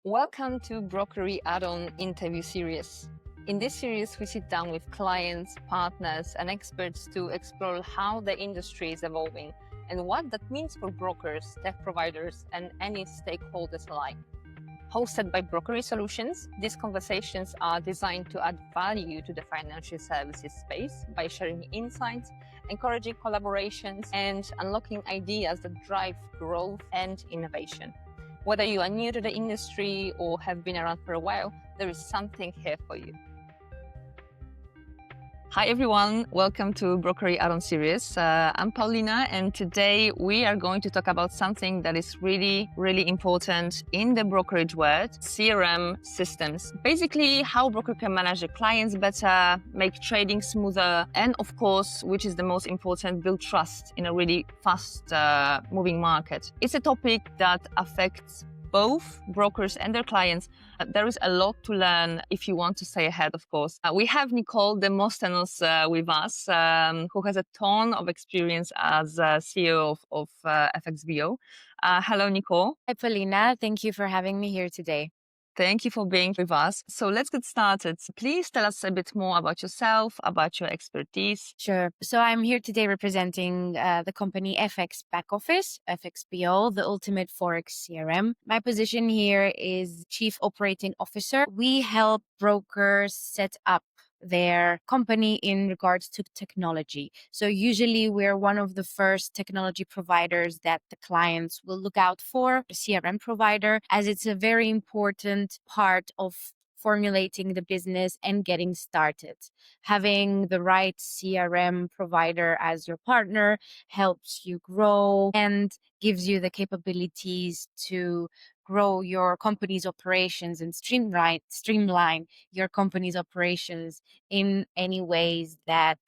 Welcome to Brokeree Add-on Interview Series. In this series, we sit down with clients, partners, and experts to explore how the industry is evolving and what that means for brokers, tech providers, and any stakeholders alike. Hosted by Brokeree Solutions, these conversations are designed to add value to the financial services space by sharing insights, encouraging collaborations, and unlocking ideas that drive growth and innovation. Whether you are new to the industry or have been around for a while, there is something here for you. Hi everyone, welcome to Brokeree Add-on Series. I'm Paulina, and today we are going to talk about something that is really important in the brokerage world: CRM systems. Basically, how broker can manage their clients better, make trading smoother, and of course, which is the most important, build trust in a really fast moving market. It's a topic that affects both brokers and their clients. There is a lot to learn if you want to stay ahead, of course. We have Nicole Demosthenous with us, who has a ton of experience as CEO of FXBO. Hello, Nicole. Hi, Paulina. Thank you for having me here today. Thank you for being with us. So let's get started. Please tell us a bit more about yourself, about your expertise. Sure. So I'm here today representing the company FX Back Office, FXBO, the ultimate Forex CRM. My position here is Chief Operating Officer. We help brokers set up their company in regards to technology. So usually we're one of the first technology providers that the clients will look out for, a CRM provider, as it's a very important part of formulating the business and getting started. Having the right CRM provider as your partner helps you grow and gives you the capabilities to grow your company's operations and streamline your company's operations in any ways that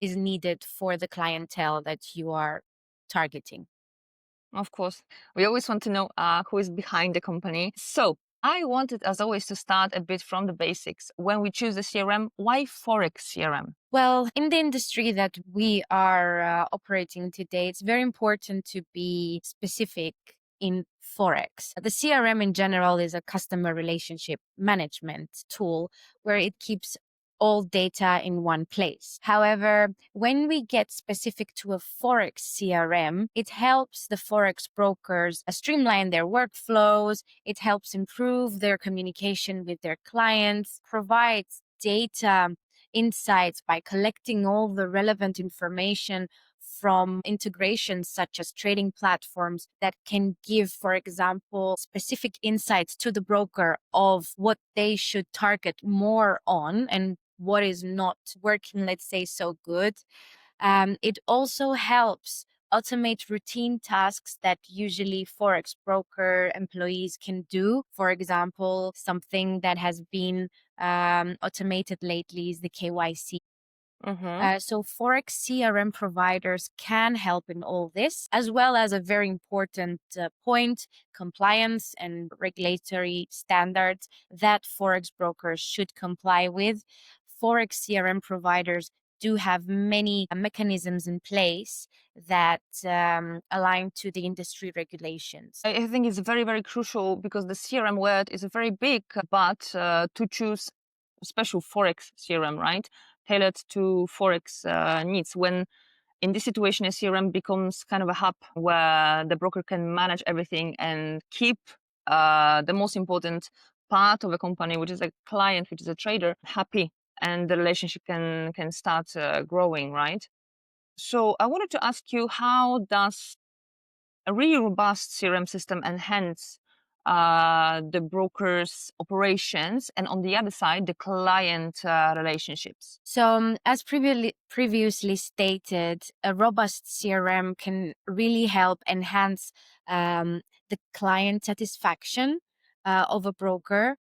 is needed for the clientele that you are targeting. Of course, we always want to know who is behind the company. So I wanted, as always, to start a bit from the basics. When we choose the CRM, why Forex CRM? Well, in the industry that we are operating today, it's very important to be specific in Forex. The CRM in general is a customer relationship management tool where it keeps all data in one place. However, when we get specific to a Forex CRM, it helps the Forex brokers streamline their workflows. It helps improve their communication with their clients, provides data insights by collecting all the relevant information from integrations such as trading platforms that can give, for example, specific insights to the broker of what they should target more on and what is not working, let's say, so good. It also helps automate routine tasks that usually Forex broker employees can do. For example, something that has been automated lately is the KYC. So Forex CRM providers can help in all this, as well as a very important point, compliance and regulatory standards that Forex brokers should comply with. Forex CRM providers do have many mechanisms in place that align to the industry regulations. I think it's very crucial because the CRM word is very big, but to choose special Forex CRM, right? Tailored to Forex needs. When in this situation, a CRM becomes kind of a hub where the broker can manage everything and keep the most important part of a company, which is a client, which is a trader, happy, and the relationship can start growing, right? So I wanted to ask you, how does a really robust CRM system enhance the broker's operations, and on the other side, the client relationships? So, as previously stated, a robust CRM can really help enhance the client satisfaction of a broker,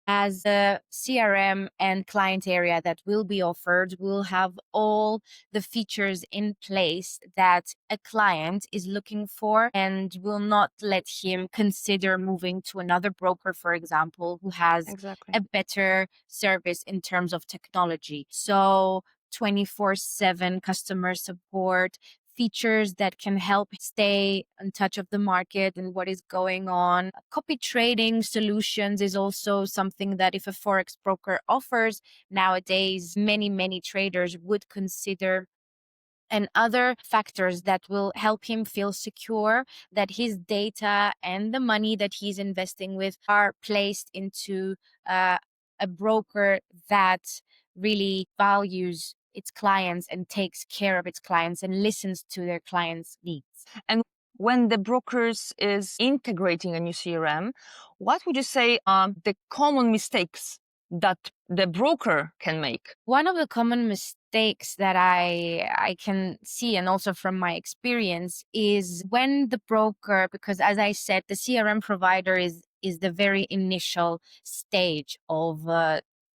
as the CRM and client area that will be offered will have all the features in place that a client is looking for and will not let him consider moving to another broker, for example, who has Exactly. a better service in terms of technology. So 24/7 customer support, features that can help stay in touch of the market and what is going on. Copy trading solutions is also something that if a Forex broker offers nowadays, many traders would consider, and other factors that will help him feel secure that his data and the money that he's investing with are placed into a broker that really values its clients and takes care of its clients and listens to their clients' needs. And when the brokers is integrating a new CRM, what would you say are the common mistakes that the broker can make? One of the common mistakes that I can see, and also from my experience, is when the broker, because as I said, the CRM provider is the very initial stage of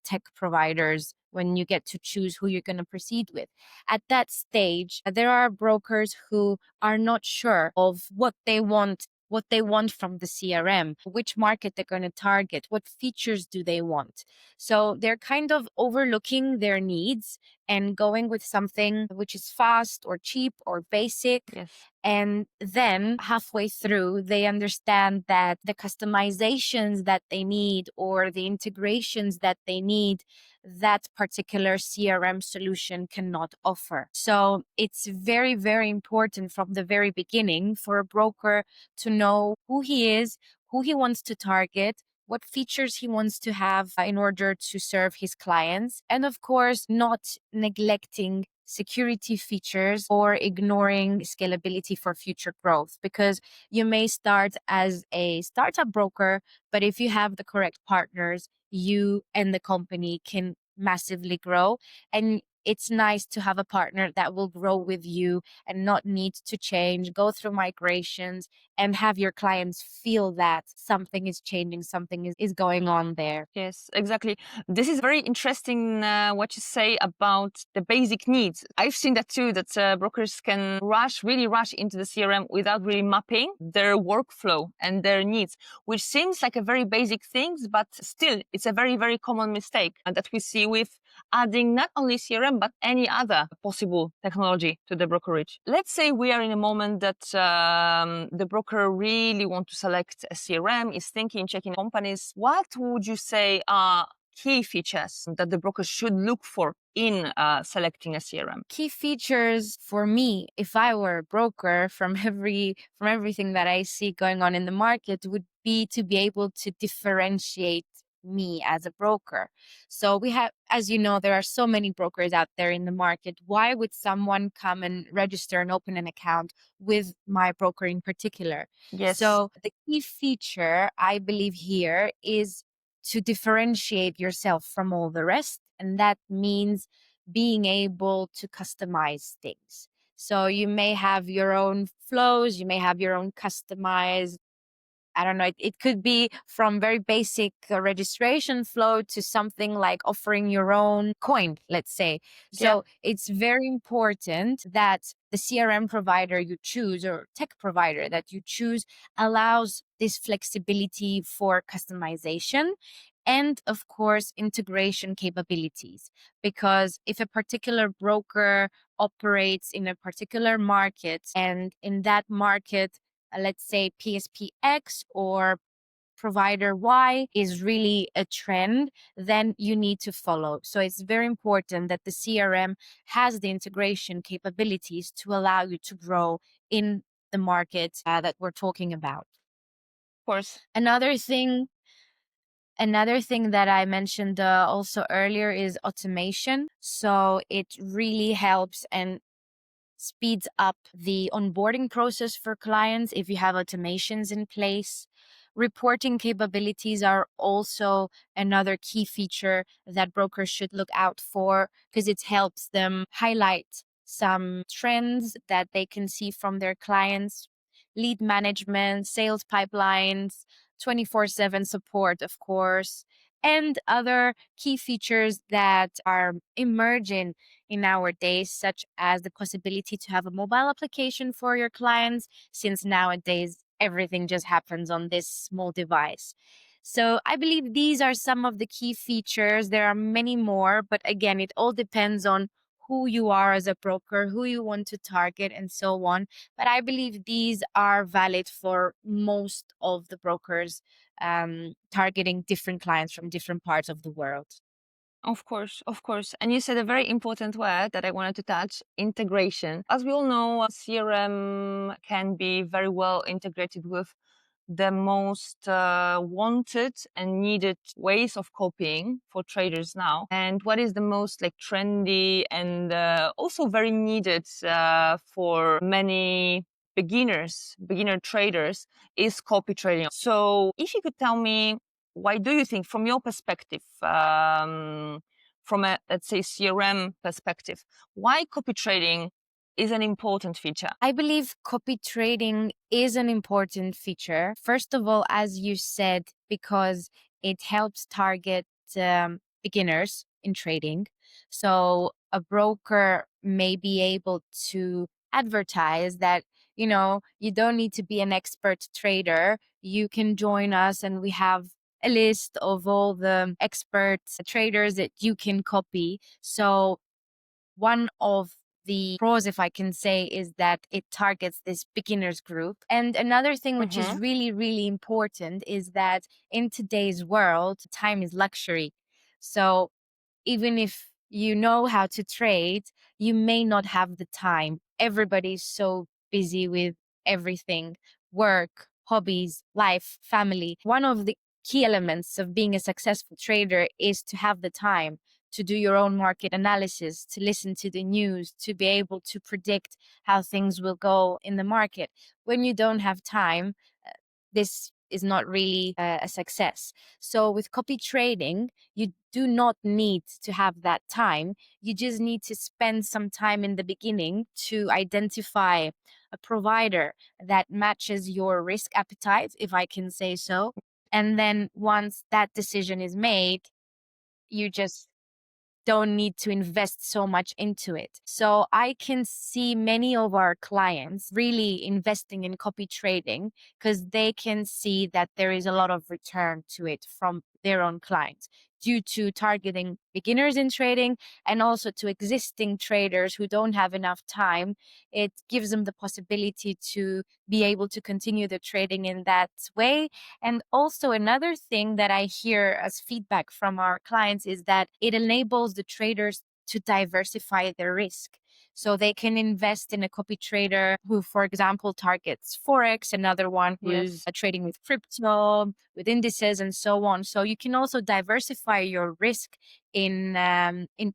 tech providers when you get to choose who you're going to proceed with. At that stage, there are brokers who are not sure of what they want from the CRM, which market they're going to target, what features do they want. So they're kind of overlooking their needs and going with something which is fast or cheap or basic. Yes. And then halfway through, they understand that the customizations that they need or the integrations that they need, that particular CRM solution cannot offer. So it's very important from the very beginning for a broker to know who he is, who he wants to target, what features he wants to have in order to serve his clients, and of course, not neglecting security features or ignoring scalability for future growth, because you may start as a startup broker, but if you have the correct partners, you and the company can massively grow. And it's nice to have a partner that will grow with you and not need to change, go through migrations, and have your clients feel that something is changing, something is going on there. Yes, exactly. This is very interesting what you say about the basic needs. I've seen that too, that brokers can really rush into the CRM without really mapping their workflow and their needs, which seems like a very basic thing, but still it's a very common mistake that we see with adding not only CRM, but any other possible technology to the brokerage. Let's say we are in a moment that the broker really want to select a CRM, is thinking, checking companies. What would you say are key features that the broker should look for in selecting a CRM? Key features for me, if I were a broker, from everything that I see going on in the market, would be to be able to differentiate me as a broker. So we have, as you know, there are so many brokers out there in the market. Why would someone come and register and open an account with my broker in particular? Yes. So the key feature I believe here is to differentiate yourself from all the rest. And that means being able to customize things. So you may have your own flows, you may have your own customized, I don't know, it could be from very basic registration flow to something like offering your own coin, let's say. So it's very important that the CRM provider you choose or tech provider that you choose allows this flexibility for customization and, of course, integration capabilities. Because if a particular broker operates in a particular market and in that market, let's say PSPX or provider Y is really a trend, then you need to follow. So it's very important that the CRM has the integration capabilities to allow you to grow in the market that we're talking about. Of course. Another thing that I mentioned also earlier is automation. So it really helps and speeds up the onboarding process for clients if you have automations in place. Reporting capabilities are also another key feature that brokers should look out for, because it helps them highlight some trends that they can see from their clients. Lead management, sales pipelines, 24/7 support, of course, and other key features that are emerging in our days, such as the possibility to have a mobile application for your clients, since nowadays everything just happens on this small device. So I believe these are some of the key features. There are many more, but again, it all depends on who you are as a broker, who you want to target, and so on. But I believe these are valid for most of the brokers targeting different clients from different parts of the world. Of course, of course. And you said a very important word that I wanted to touch, integration. As we all know, CRM can be very well integrated with the most wanted and needed ways of copying for traders now. And what is the most like trendy and also very needed for many beginner traders is copy trading. So if you could tell me, why do you think, from your perspective, from a, let's say, CRM perspective, why copy trading is an important feature? I believe copy trading is an important feature. First of all, as you said, because it helps target beginners in trading. So a broker may be able to advertise that, you don't need to be an expert trader. You can join us, and we have a list of all the expert traders that you can copy. So one of the pros, if I can say, is that it targets this beginners group. And another thing which is really, really important is that in today's world, time is luxury. So even if you know how to trade, you may not have the time. Everybody's so busy with everything: work, hobbies, life, family. One of the key elements of being a successful trader is to have the time to do your own market analysis, to listen to the news, to be able to predict how things will go in the market. When you don't have time, this is not really a success. So with copy trading, you do not need to have that time. You just need to spend some time in the beginning to identify a provider that matches your risk appetite, if I can say so. And then once that decision is made, you just don't need to invest so much into it. So I can see many of our clients really investing in copy trading because they can see that there is a lot of return to it from their own clients due to targeting beginners in trading and also to existing traders who don't have enough time. It gives them the possibility to be able to continue the trading in that way. And also another thing that I hear as feedback from our clients is that it enables the traders to diversify their risk. So they can invest in a copy trader who, for example, targets Forex, another one who's trading with crypto, with indices, and so on. So you can also diversify your risk in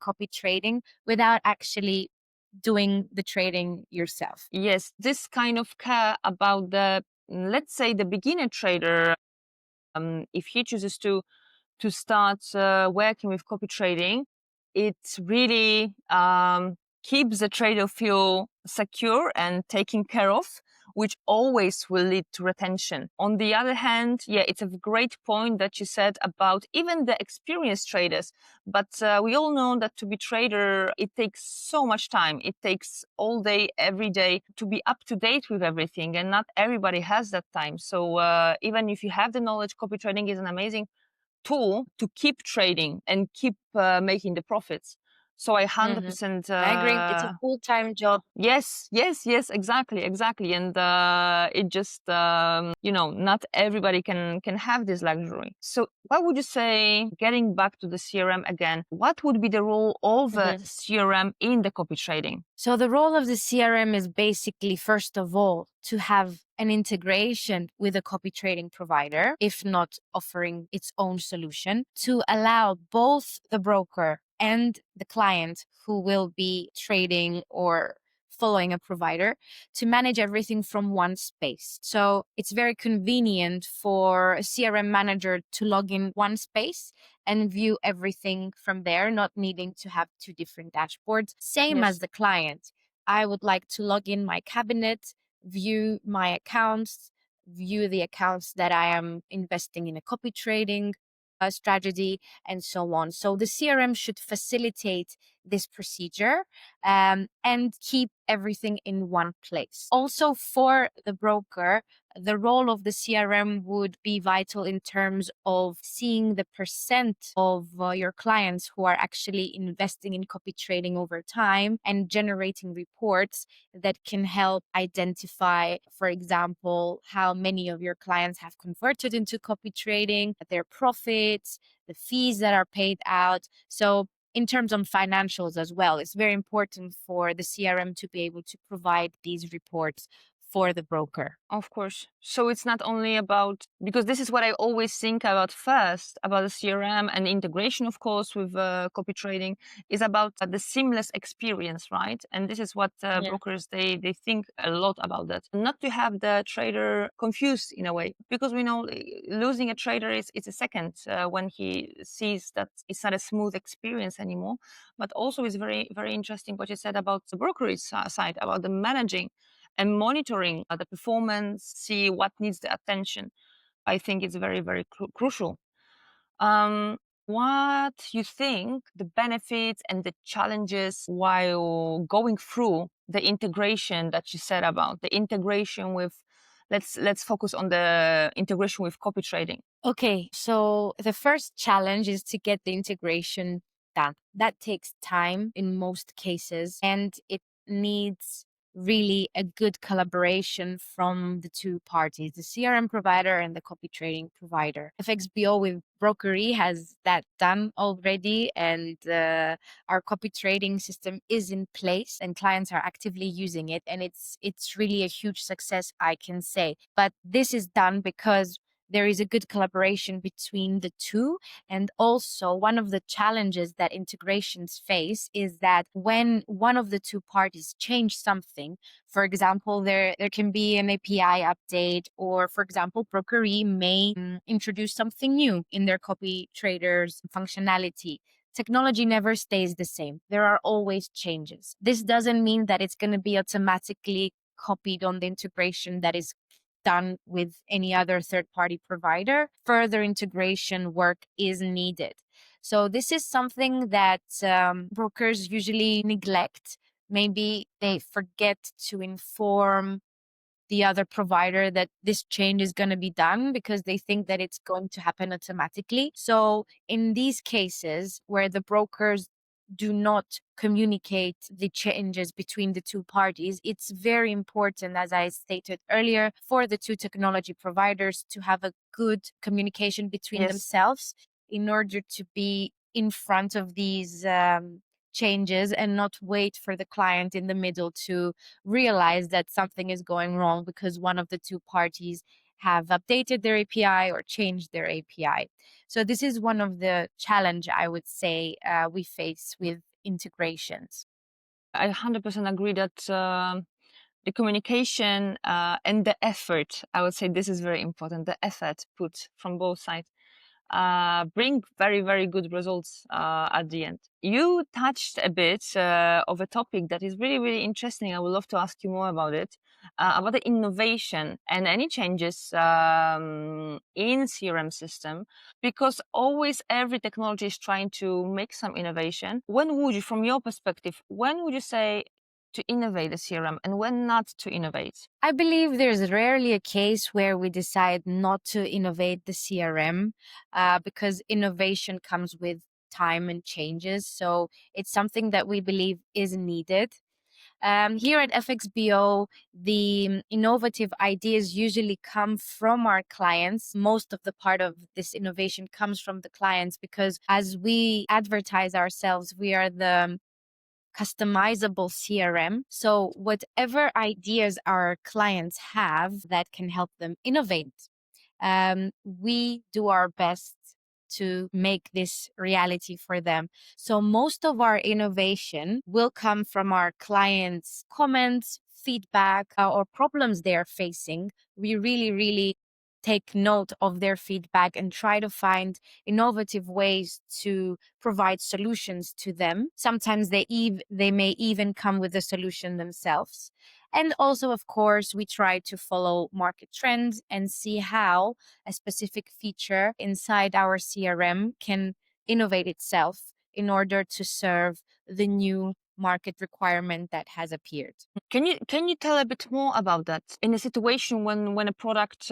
copy trading without actually doing the trading yourself. Yes, this kind of care about the, let's say, the beginner trader, if he chooses to start working with copy trading, it really keeps the trader feel secure and taken care of, which always will lead to retention. On the other hand, yeah, it's a great point that you said about even the experienced traders. But we all know that to be trader, it takes so much time. It takes all day, every day to be up to date with everything. And not everybody has that time. So even if you have the knowledge, copy trading is an amazing tool to keep trading and keep making the profits. So I 100%. I agree. It's a full-time job. Yes, exactly. And it just, not everybody can have this luxury. So what would you say, getting back to the CRM again, what would be the role of CRM in the copy trading? So the role of the CRM is basically, first of all, to have an integration with a copy trading provider, if not offering its own solution, to allow both the broker and the client who will be trading or following a provider to manage everything from one space. So it's very convenient for a CRM manager to log in one space and view everything from there, not needing to have two different dashboards. Same as the client. I would like to log in my cabinet, view my accounts, view the accounts that I am investing in a copy trading strategy, and so on. So the CRM should facilitate this procedure and keep everything in one place. Also, for the broker, The role of the CRM would be vital in terms of seeing the percent of your clients who are actually investing in copy trading over time and generating reports that can help identify, for example, how many of your clients have converted into copy trading, their profits, the fees that are paid out. So in terms of financials as well, it's very important for the CRM to be able to provide these reports for the broker. Of course. So it's not only about, because this is what I always think about first, about the CRM and integration, of course, with copy trading, is about the seamless experience, right? And this is what brokers, they think a lot about that. Not to have the trader confused in a way, because we know losing a trader is it's a second when he sees that it's not a smooth experience anymore. But also it's very, very interesting what you said about the brokerage side, about the managing and monitoring the performance, see what needs the attention. I think it's very, very crucial. What you think the benefits and the challenges while going through the integration that you said about the integration with, let's focus on the integration with copy trading. Okay, so the first challenge is to get the integration done. That takes time in most cases, and it needs really a good collaboration from the two parties, the CRM provider and the copy trading provider. FXBO with Brokeree has that done already, and our copy trading system is in place and clients are actively using it, and it's really a huge success, I can say. But this is done because there is a good collaboration between the two. And also, one of the challenges that integrations face is that when one of the two parties change something, for example, there can be an API update, or for example, Brokeree may introduce something new in their copy traders functionality. Technology never stays the same. There are always changes. This doesn't mean that it's going to be automatically copied on the integration that is done with any other third-party provider. Further integration work is needed. So this is something that brokers usually neglect. Maybe they forget to inform the other provider that this change is going to be done because they think that it's going to happen automatically. So in these cases where the brokers do not communicate the changes between the two parties, it's very important, as I stated earlier, for the two technology providers to have a good communication between themselves in order to be in front of these changes and not wait for the client in the middle to realize that something is going wrong because one of the two parties have updated their API or changed their API. So this is one of the challenge, I would say, we face with integrations. I 100% agree that the communication and the effort, I would say this is very important, the effort put from both sides bring very, very good results at the end. You touched a bit of a topic that is really, really interesting. I would love to ask you more about the innovation and any changes in CRM system, because always every technology is trying to make some innovation. When would you, from your perspective, when would you say to innovate the CRM and when not to innovate? I believe there's rarely a case where we decide not to innovate the CRM because innovation comes with time and changes. So it's something that we believe is needed. Here at FXBO, the innovative ideas usually come from our clients. Most of the part of this innovation comes from the clients because as we advertise ourselves, we are the customizable CRM. So whatever ideas our clients have that can help them innovate, we do our best to make this reality for them. So most of our innovation will come from our clients' comments, feedback, or problems they're facing. We really, really take note of their feedback and try to find innovative ways to provide solutions to them. Sometimes they may even come with a solution themselves. And also, of course, we try to follow market trends and see how a specific feature inside our CRM can innovate itself in order to serve the new market requirement that has appeared. Can you tell a bit more about that? In a situation when a product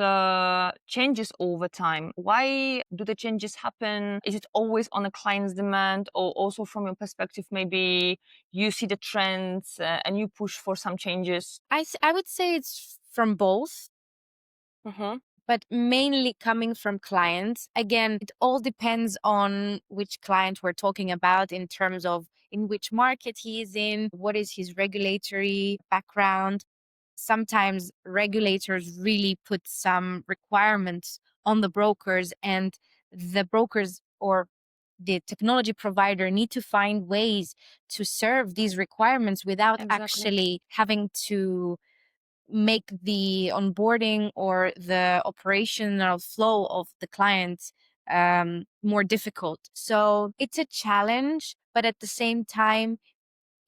changes over time, why do the changes happen? Is it always on a client's demand, or also from your perspective, maybe you see the trends and you push for some changes? I would say it's from both, Mm-hmm. but mainly coming from clients. Again, it all depends on which client we're talking about in terms of in which market he is in, what is his regulatory background. Sometimes regulators really put some requirements on the brokers, and the brokers or the technology provider need to find ways to serve these requirements without Exactly. actually having to make the onboarding or the operational flow of the client more difficult. So it's a challenge, but at the same time,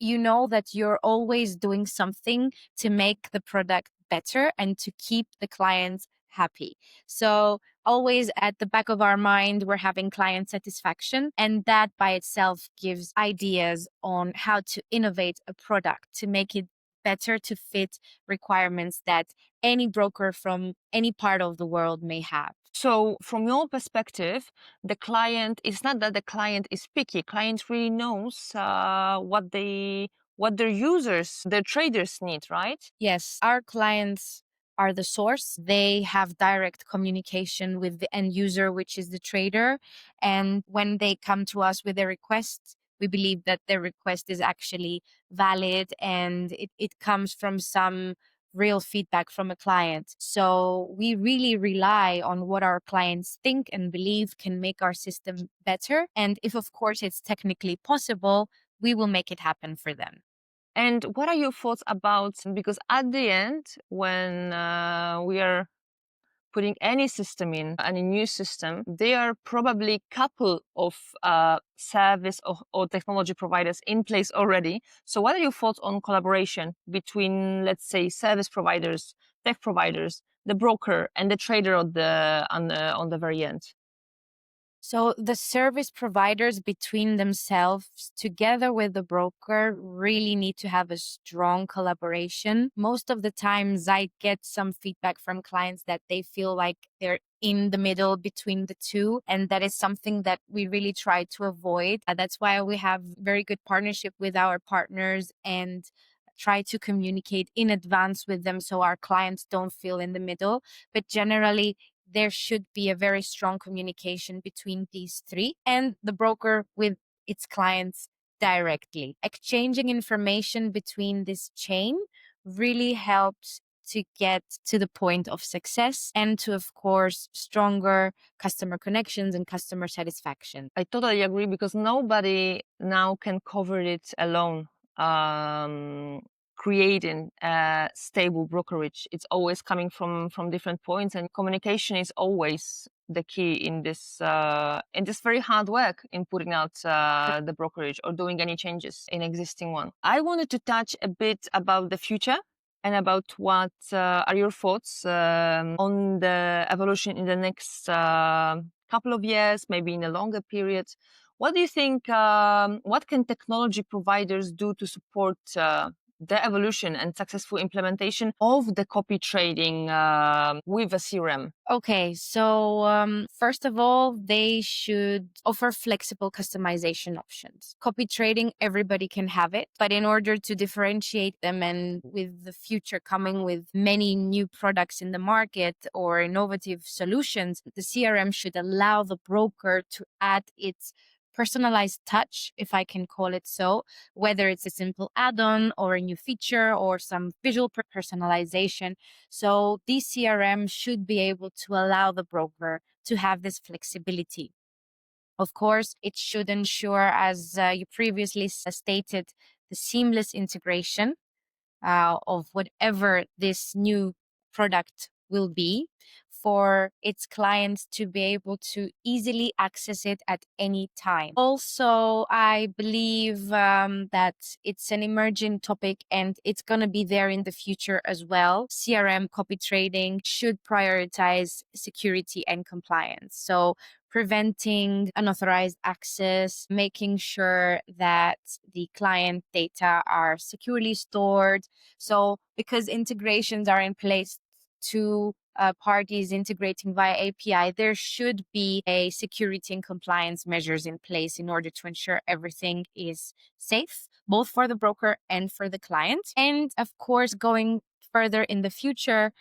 you know that you're always doing something to make the product better and to keep the clients happy. So always at the back of our mind, we're having client satisfaction, and that by itself gives ideas on how to innovate a product to make it better to fit requirements that any broker from any part of the world may have. So from your perspective, the client, it's not that the client is picky. Client really knows what their users, their traders need, right? Yes, our clients are the source. They have direct communication with the end user, which is the trader. And when they come to us with a request, we believe that their request is actually valid and it comes from some real feedback from a client. So we really rely on what our clients think and believe can make our system better. And if, of course, it's technically possible, we will make it happen for them. And what are your thoughts about, because at the end, when we are putting any system in, any new system, there are probably couple of service or technology providers in place already. So what are your thoughts on collaboration between, let's say, service providers, tech providers, the broker and the trader on the very end? So the service providers between themselves, together with the broker, really need to have a strong collaboration. Most of the times, I get some feedback from clients that they feel like they're in the middle between the two. And that is something that we really try to avoid. That's why we have very good partnership with our partners and try to communicate in advance with them so our clients don't feel in the middle. But generally, there should be a very strong communication between these three and the broker with its clients directly. Exchanging information between this chain really helps to get to the point of success and to, of course, stronger customer connections and customer satisfaction. I totally agree, because nobody now can cover it alone. Um, Creating a stable brokerage, it's always coming from different points, and communication is always the key in this very hard work in putting out the brokerage or doing any changes in existing one. I wanted to touch a bit about the future and about what are your thoughts on the evolution in the next couple of years, maybe in a longer period. What do you think? What can technology providers do to support the evolution and successful implementation of the copy trading with a CRM? Okay, so first of all, they should offer flexible customization options. Copy trading, everybody can have it, but in order to differentiate them and with the future coming with many new products in the market or innovative solutions, the CRM should allow the broker to add its personalized touch, if I can call it so, whether it's a simple add-on or a new feature or some visual personalization. So these CRM should be able to allow the broker to have this flexibility. Of course, it should ensure, as you previously stated, the seamless integration of whatever this new product will be for its clients to be able to easily access it at any time. Also, I believe that it's an emerging topic and it's going to be there in the future as well. CRM copy trading should prioritize security and compliance. So preventing unauthorized access, making sure that the client data are securely stored. So because integrations are in place to parties integrating via API, there should be a security and compliance measures in place in order to ensure everything is safe, both for the broker and for the client. And of course, going further in the future,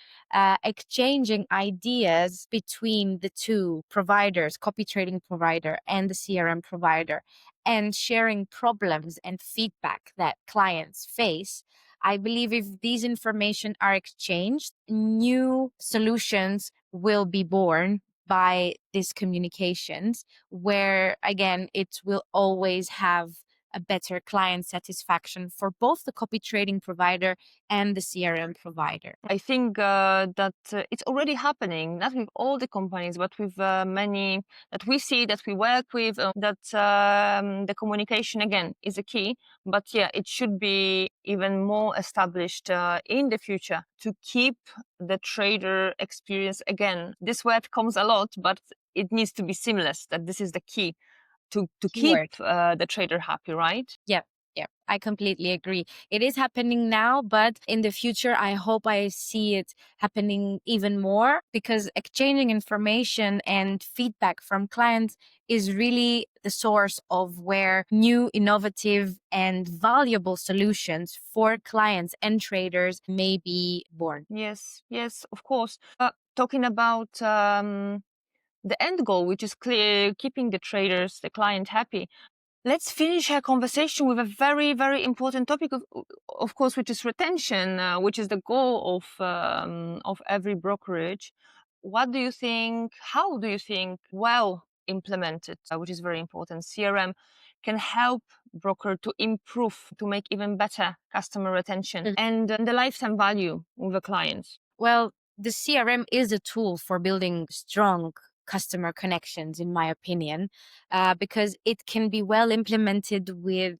exchanging ideas between the two providers, copy trading provider and the CRM provider, and sharing problems and feedback that clients face. I believe if these information are exchanged, new solutions will be born by these communications, where again, it will always have a better client satisfaction for both the copy trading provider and the CRM provider. I think that it's already happening, not with all the companies, but with many that we see, that we work with, that the communication, again, is a key. But yeah, it should be even more established in the future to keep the trader experience. Again, this word comes a lot, but it needs to be seamless, that this is the key to keep the trader happy, right? Yeah, I completely agree. It is happening now, but in the future, I hope I see it happening even more, because exchanging information and feedback from clients is really the source of where new, innovative, and valuable solutions for clients and traders may be born. Yes, of course. Talking about the end goal, which is clear, keeping the traders, the client happy. Let's finish our conversation with a very, very important topic, of course, which is retention, which is the goal of every brokerage. What do you think? How do you think well implemented, which is very important, CRM can help broker to improve, to make even better customer retention and the lifetime value with the clients? Well, the CRM is a tool for building strong customer connections, in my opinion, because it can be well implemented with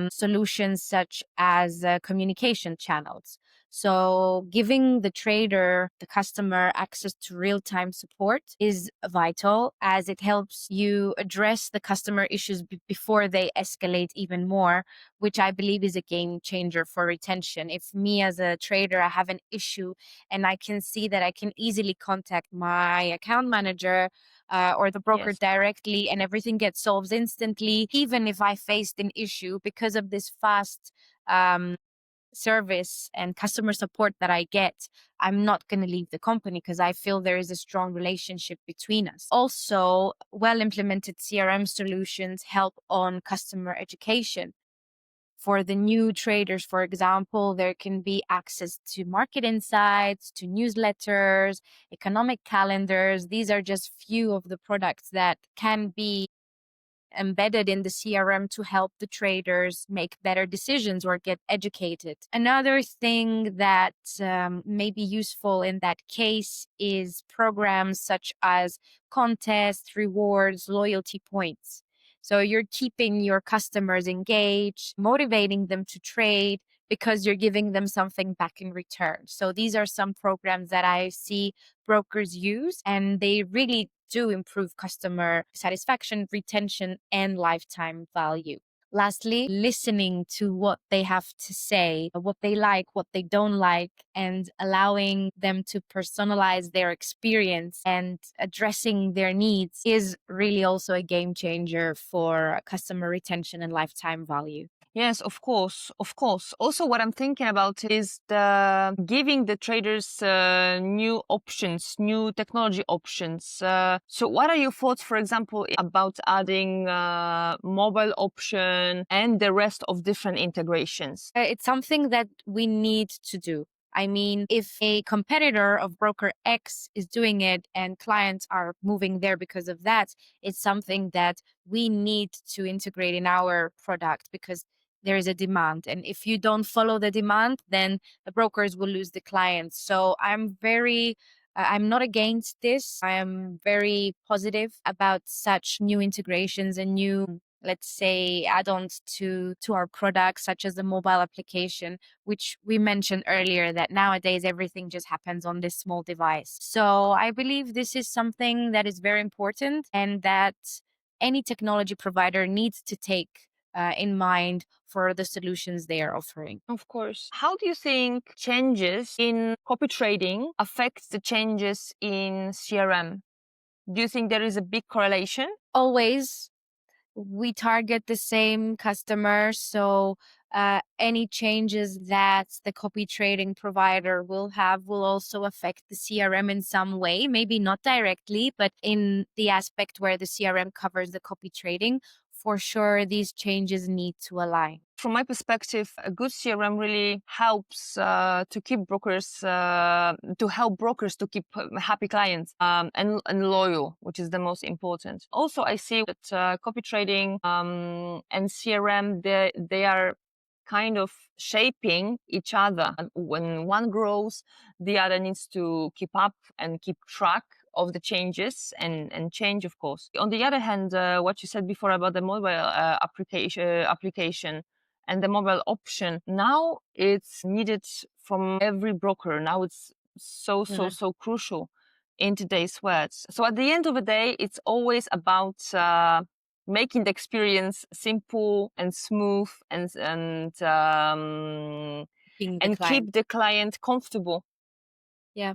solutions such as communication channels. So giving the trader, the customer, access to real-time support is vital, as it helps you address the customer issues before they escalate even more, which I believe is a game changer for retention. If me as a trader, I have an issue and I can see that I can easily contact my account manager or the broker directly, and everything gets solved instantly, even if I faced an issue, because of this fast service and customer support that I get, I'm not going to leave the company because I feel there is a strong relationship between us. Also, well implemented CRM solutions help on customer education. For the new traders, for example, there can be access to market insights, to newsletters, economic calendars. These are just few of the products that can be embedded in the CRM to help the traders make better decisions or get educated. Another thing that may be useful in that case is programs such as contests, rewards, loyalty points. So you're keeping your customers engaged, motivating them to trade because you're giving them something back in return. So these are some programs that I see brokers use, and they really do improve customer satisfaction, retention, and lifetime value. Lastly, listening to what they have to say, what they like, what they don't like, and allowing them to personalize their experience and addressing their needs is really also a game changer for customer retention and lifetime value. Yes, of course, of course. Also, what I'm thinking about is the giving the traders new options, new technology options. So, what are your thoughts, for example, about adding mobile option and the rest of different integrations? It's something that we need to do. I mean, if a competitor of broker X is doing it and clients are moving there because of that, it's something that we need to integrate in our product because there is a demand. And if you don't follow the demand, then the brokers will lose the clients. So I'm very I'm not against this. I am very positive about such new integrations and new, let's say, add-ons to our products, such as the mobile application, which we mentioned earlier that nowadays everything just happens on this small device. So I believe this is something that is very important and that any technology provider needs to take in mind for the solutions they are offering. Of course. How do you think changes in copy trading affect the changes in CRM? Do you think there is a big correlation? Always, we target the same customers, so any changes that the copy trading provider will have will also affect the CRM in some way, maybe not directly, but in the aspect where the CRM covers the copy trading, for sure these changes need to align. From my perspective, a good CRM really helps to keep brokers, to help brokers to keep happy clients and loyal, which is the most important. Also, I see that copy trading and CRM, they are kind of shaping each other. And when one grows, the other needs to keep up and keep track of the changes and change, of course. On the other hand, what you said before about the mobile application and the mobile option, now it's needed from every broker. Now it's so crucial in today's world. So at the end of the day, it's always about making the experience simple and smooth and keep the client comfortable. Yeah.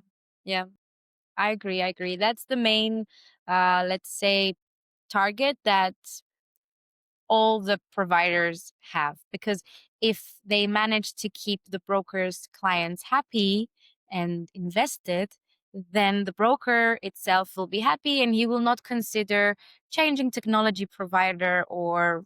I agree. That's the main, let's say, target that all the providers have, because if they manage to keep the broker's clients happy and invested, then the broker itself will be happy and he will not consider changing technology provider or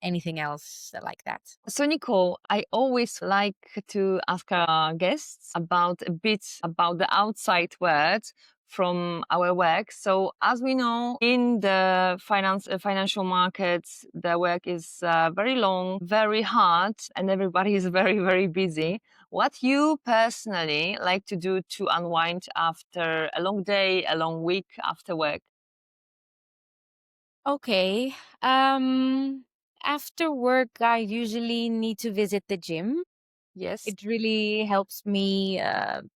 anything else like that. So, Nicole, I always like to ask our guests about a bit about the outside world from our work. So, as we know, in the financial markets, the work is very long, very hard, and everybody is very busy. What you personally like to do to unwind after a long day, a long week after work? Okay. After work, I usually need to visit the gym. Yes. It really helps me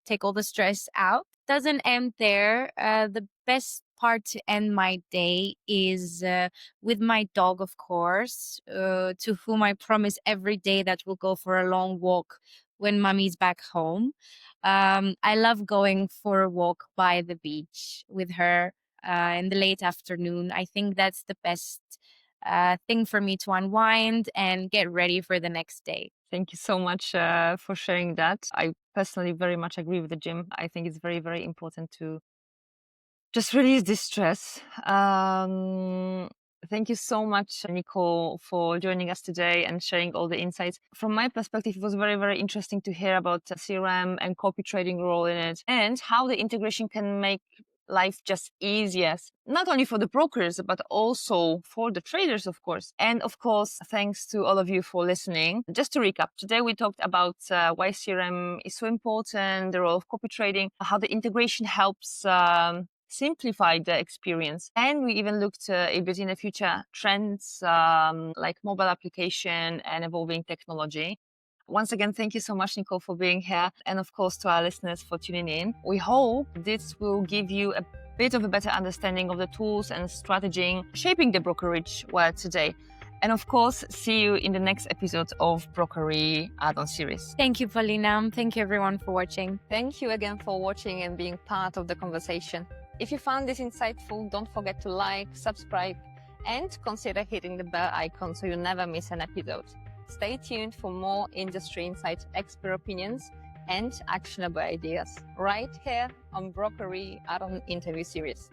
take all the stress out. Doesn't end there. The best part to end my day is with my dog, of course, to whom I promise every day that we'll go for a long walk when mommy's back home. I love going for a walk by the beach with her in the late afternoon. I think that's the best thing for me to unwind and get ready for the next day. Thank you so much for sharing that. I personally very much agree with the gym. I think it's very important to just release this stress. Thank you so much, Nicole, for joining us today and sharing all the insights. From my perspective, it was very interesting to hear about CRM and copy trading role in it and how the integration can make life just easier, not only for the brokers, but also for the traders, of course. And of course, thanks to all of you for listening. Just to recap, today we talked about why CRM is so important, the role of copy trading, how the integration helps simplify the experience. And we even looked a bit in the future trends like mobile application and evolving technology. Once again, thank you so much, Nicole, for being here. And of course, to our listeners for tuning in. We hope this will give you a bit of a better understanding of the tools and strategy shaping the brokerage world today. And of course, see you in the next episode of Brokeree Add-on Series. Thank you, Paulina. Thank you, everyone, for watching. Thank you again for watching and being part of the conversation. If you found this insightful, don't forget to like, subscribe, and consider hitting the bell icon so you never miss an episode. Stay tuned for more industry insights, expert opinions, and actionable ideas right here on Brokeree Add-on Interview Series.